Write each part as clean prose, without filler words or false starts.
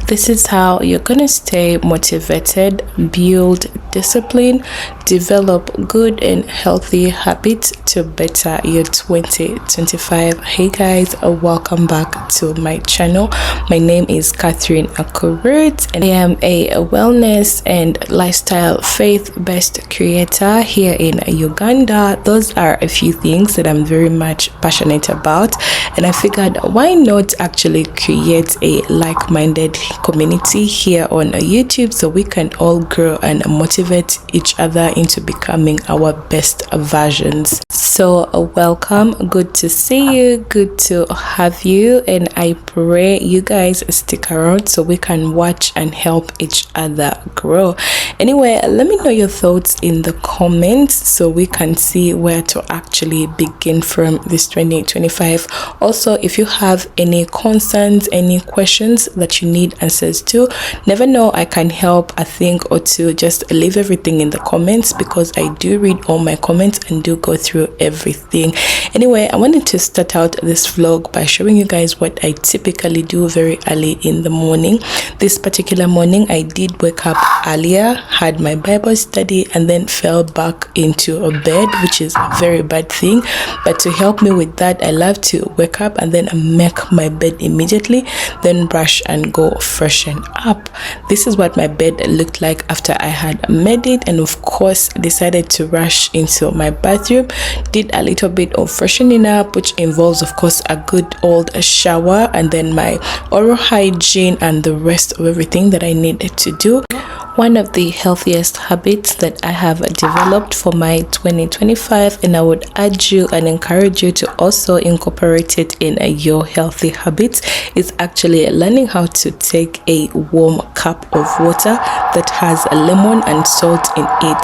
This is how you're gonna stay motivated, build discipline, develop good and healthy habits to better your 2025. Hey guys, welcome back to my channel. My name is Catherine Akurut and I am a wellness and lifestyle faith-based creator here in Uganda. Those are a few things that I'm very much passionate about, and I figured why not actually create a like-minded community here on YouTube so we can all grow and motivate each other into becoming our best versions. So welcome, good to see you, good to have you, and I pray you guys stick around so we can watch and help each other grow. Anyway, let me know your thoughts in the comments so we can see where to actually begin from this 2025. Also, if you have any concerns, any questions that you need answers to, never know, I can help a thing or two. Just leave everything in the comments because I do read all my comments and do go through everything. Anyway, I wanted to start out this vlog by showing you guys what I typically do very early in the morning. This particular morning I did wake up earlier, had my Bible study, and then fell back into a bed, which is a very bad thing, but to help me with that, I love to wake up and then make my bed immediately, then brush and go freshen up. This is what my bed looked like after I had made it, and of course decided to rush into my bathroom, did a little bit of freshening up, which involves of course a good old shower and then my oral hygiene and the rest of everything that I needed to do. One of the healthiest habits that I have developed for my 2025, and I would urge you and encourage you to also incorporate it in your healthy habits, is actually learning how to take a warm cup of water that has lemon and salt in it.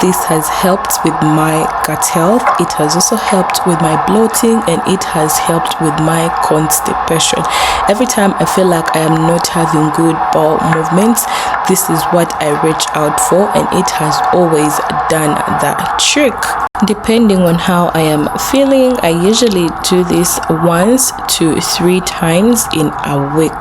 This has helped with my gut health, it has also helped with my bloating, and it has helped with my constipation. Every time I feel like I am not having good bowel movements, this is what I reach out for, and it has always done that trick. Depending on how I am feeling, I usually do this 1 to 3 times in a week.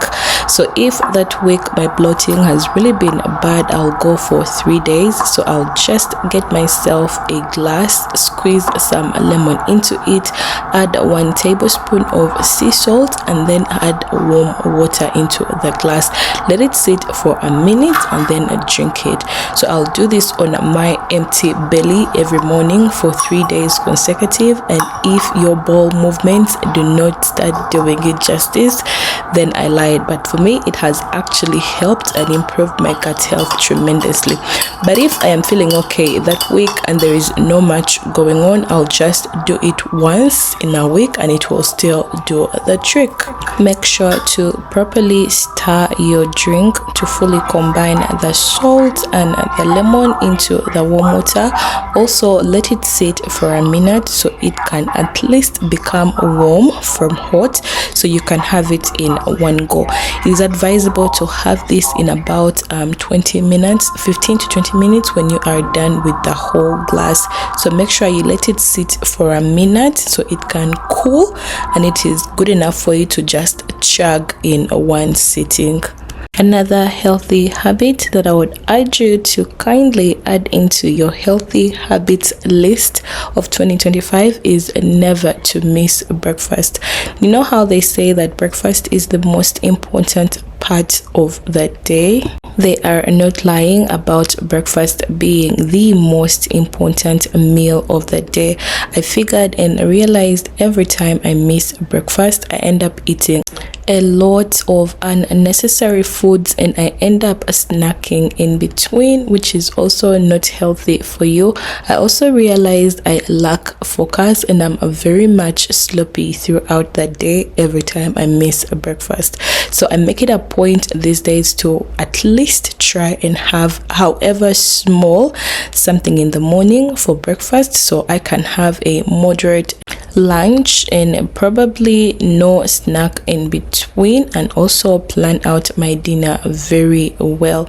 So if that week my bloating has really been bad, I'll go for 3 days. So I'll just get myself a glass, squeeze some lemon into it, add 1 tablespoon of sea salt, and then add warm water into the glass. Let it sit for a minute and then drink it. So I'll do this on my empty belly every morning for 3 days consecutive, and if your bowel movements do not start doing it justice, then I lied. But for me, it has actually helped and improved my gut health tremendously. But if I am feeling okay that week and there is no much going on, I'll just do it once in a week and it will still do the trick. Make sure to properly stir your drink to fully combine the salt and the lemon into the warm water. Also, let it sit for a minute so it can at least become warm from hot, so you can have it in one go. It is advisable to have this in about 20 minutes, 15 to 20 minutes when you are done with the whole glass. So make sure you let it sit for a minute so it can cool, and it is good enough for you to just chug in one sitting. Another healthy habit that I would urge you to kindly add into your healthy habits list of 2025 is never to miss breakfast. You know how they say that breakfast is the most important part of the day? They are not lying about breakfast being the most important meal of the day. I figured and realized every time I miss breakfast, I end up eating a lot of unnecessary foods and I end up snacking in between, which is also not healthy for you. I also realized I lack focus and I'm very much sloppy throughout the day every time I miss a breakfast. So I make it a point these days to at least try and have, however small, something in the morning for breakfast so I can have a moderate lunch and probably no snack in between, and also plan out my dinner very well.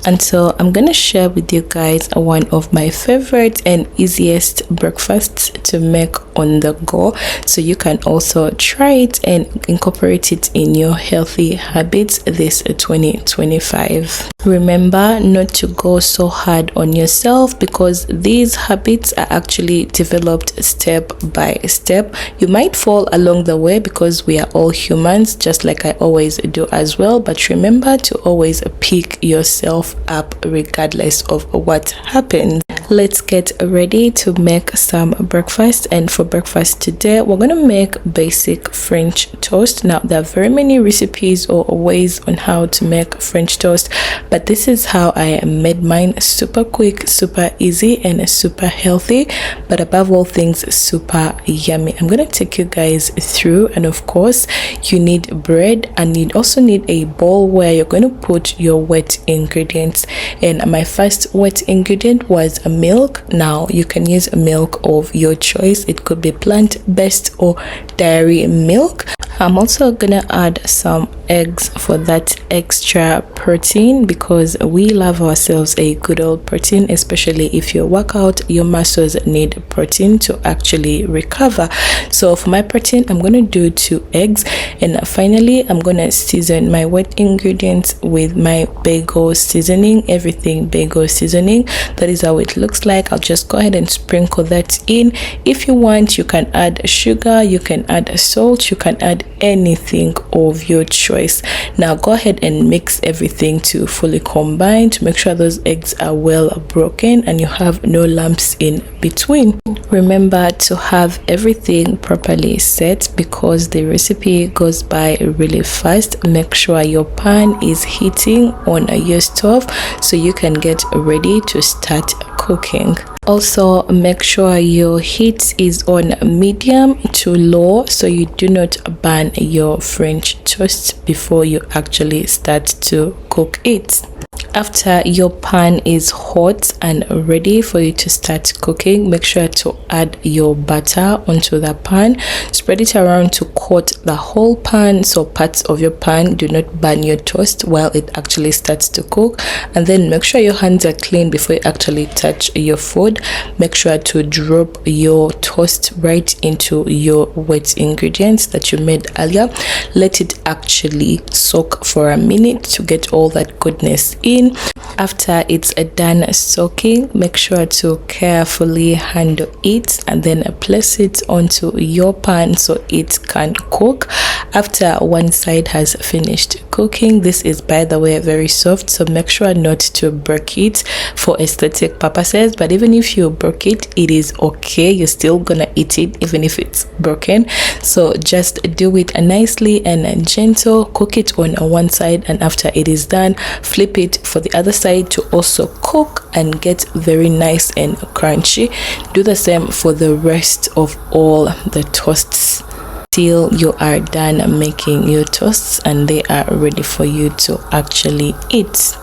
And so I'm gonna share with you guys one of my favorite and easiest breakfasts to make on the go, so you can also try it and incorporate it in your healthy habits this 2025. Remember not to go so hard on yourself, because these habits are actually developed step by step. You might fall along the way because we are all humans, just like I always do as well, but remember to always pick yourself up regardless of what happens. Let's get ready to make some breakfast. And for breakfast today, we're gonna make basic French toast. Now there are very many recipes or ways on how to make French toast, but this is how I made mine. Super quick, super easy, and super healthy, but above all things super yummy. I'm gonna take you guys through. And of course you need bread, and you also need a bowl where you're going to put your wet ingredients. And my first wet ingredient was milk. Now you can use milk of your choice. It could be plant-based or dairy milk. I'm also gonna add some eggs for that extra protein, because we love ourselves a good old protein, especially if you work out. Your muscles need protein to actually recover. So for my protein, I'm gonna do 2 eggs. And finally, I'm gonna season my wet ingredients with my bagel seasoning. Everything bagel seasoning. That is how it looks like. I'll just go ahead and sprinkle that in. If you want, you can add sugar, you can add salt, you can add anything of your choice. Now go ahead and mix everything to fully combine, to make sure those eggs are well broken and you have no lumps in between. Remember to have everything properly set, because the recipe goes by really fast. Make sure your pan is heating on your stove so you can get ready to start cooking. Also make sure your heat is on medium to low, so you do not burn your French toast before you actually start to cook it. After your pan is hot and ready for you to start cooking, make sure to add your butter onto the pan. Spread it around to coat the whole pan, so parts of your pan do not burn your toast while it actually starts to cook. And then make sure your hands are clean before you actually touch your food. Make sure to drop your toast right into your wet ingredients that you made earlier. Let it actually soak for a minute to get all that goodness in. After it's done soaking, make sure to carefully handle it and then place it onto your pan so it can cook. After one side has finished cooking, this is, by the way, very soft, so make sure not to break it for aesthetic purposes. But even if you broke it, it is okay. You're still gonna eat it even if it's broken. So just do it nicely and gentle. Cook it on one side, and after it is done, flip it for the other side to also cook and get very nice and crunchy. Do the same for the rest of all the toasts till you are done making your toasts and they are ready for you to actually eat.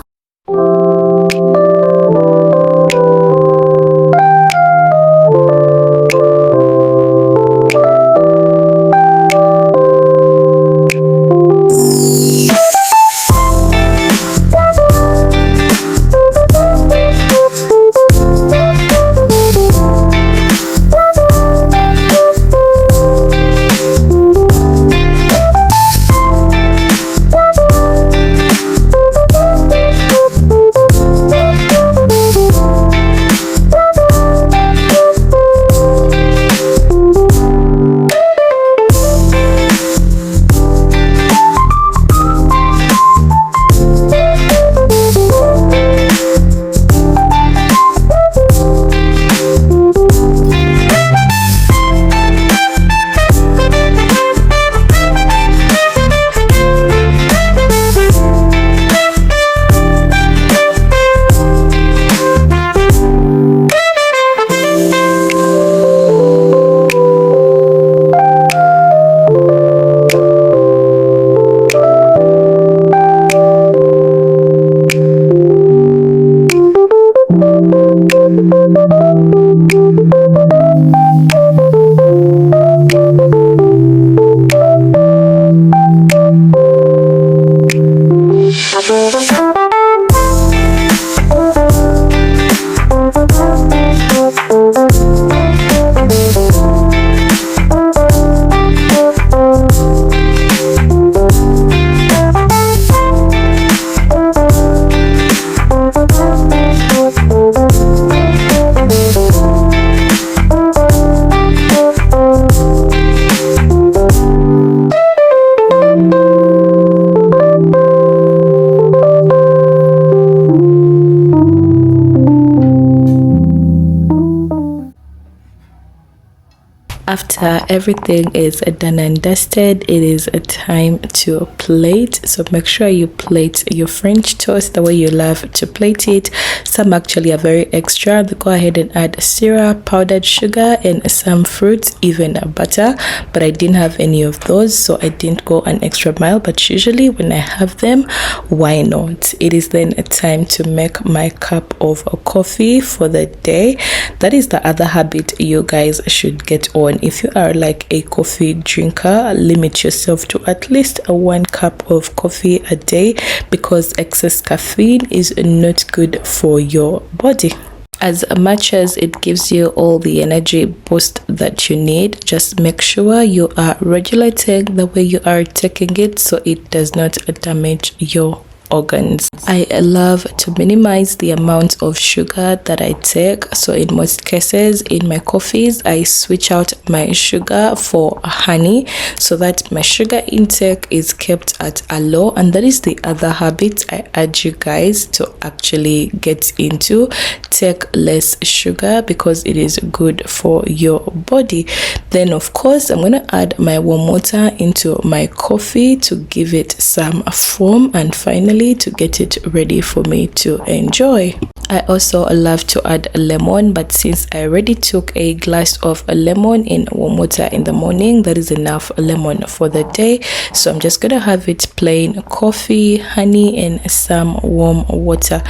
after everything is done and dusted, it is a time to plate. So make sure you plate your French toast the way you love to plate it. Some actually are very extra. They go ahead and add syrup, powdered sugar, and some fruits, even butter, but I didn't have any of those, so I didn't go an extra mile. But usually when I have them, why not? It is then a time to make my cup of coffee for the day. That is the other habit you guys should get on. If you are like a coffee drinker, limit yourself to at least 1 cup of coffee a day, because excess caffeine is not good for your body. As much as it gives you all the energy boost that you need, just make sure you are regulating the way you are taking it so it does not damage your organs. I love to minimize the amount of sugar that I take, so in most cases in my coffees I switch out my sugar for honey so that my sugar intake is kept at a low. And that is the other habit I urge you guys to actually get into. Take less sugar because it is good for your body. Then of course I'm gonna add my warm water into my coffee to give it some foam, and finally to get it ready for me to enjoy. I also love to add lemon, but since I already took a glass of lemon in warm water in the morning, that is enough lemon for the day. So I'm just gonna have it plain coffee, honey, and some warm water.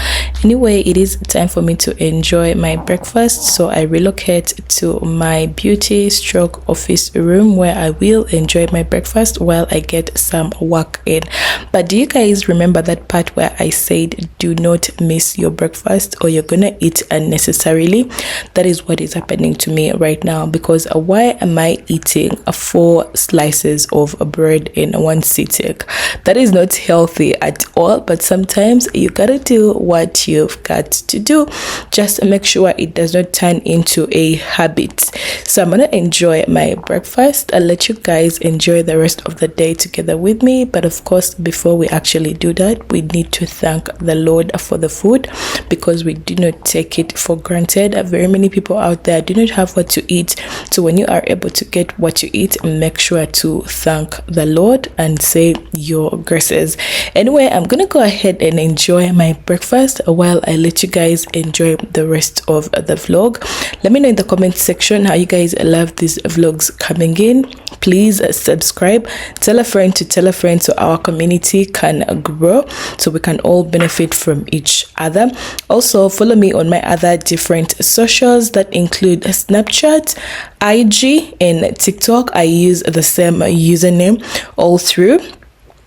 Anyway, it is time for me to enjoy my breakfast, so I relocate to my beauty stroke office room where I will enjoy my breakfast while I get some work in. But do you guys remember that part where I said do not miss your breakfast or you're gonna eat unnecessarily? That is what is happening to me right now, because why am I eating 4 slices of bread in one sitting? That is not healthy at all, but sometimes you gotta do what you've got to do. Just make sure it does not turn into a habit. So I'm gonna enjoy my breakfast. I'll let you guys enjoy the rest of the day together with me, but of course before we actually do that, we need to thank the Lord for the food, because we do not take it for granted. Very many people out there do not have what to eat, so when you are able to get what you eat, make sure to thank the Lord and say your graces. Anyway, I'm gonna go ahead and enjoy my breakfast while I let you guys enjoy the rest of the vlog. Let me know in the comment section how you guys love these vlogs coming in. Please subscribe, tell a friend to tell a friend, so our community can grow, so we can all benefit from each other. Also follow me on my other different socials that include Snapchat, IG, and TikTok. I use the same username all through,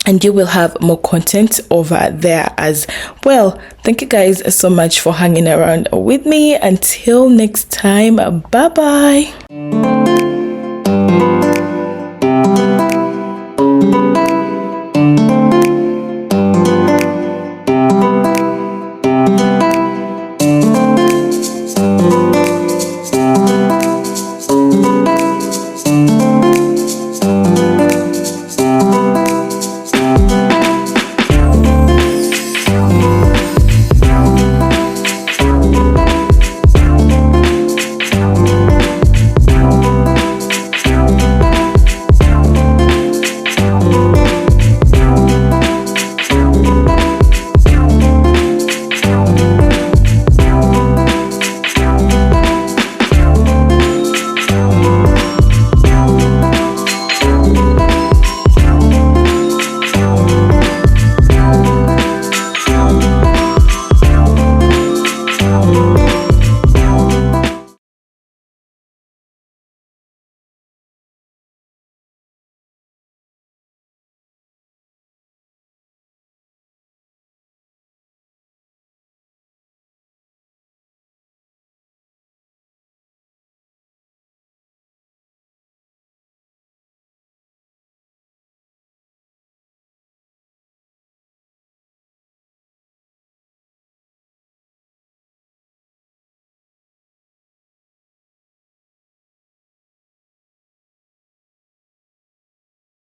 and you will have more content over there as well. Thank you guys so much for hanging around with me. Until next time, bye bye.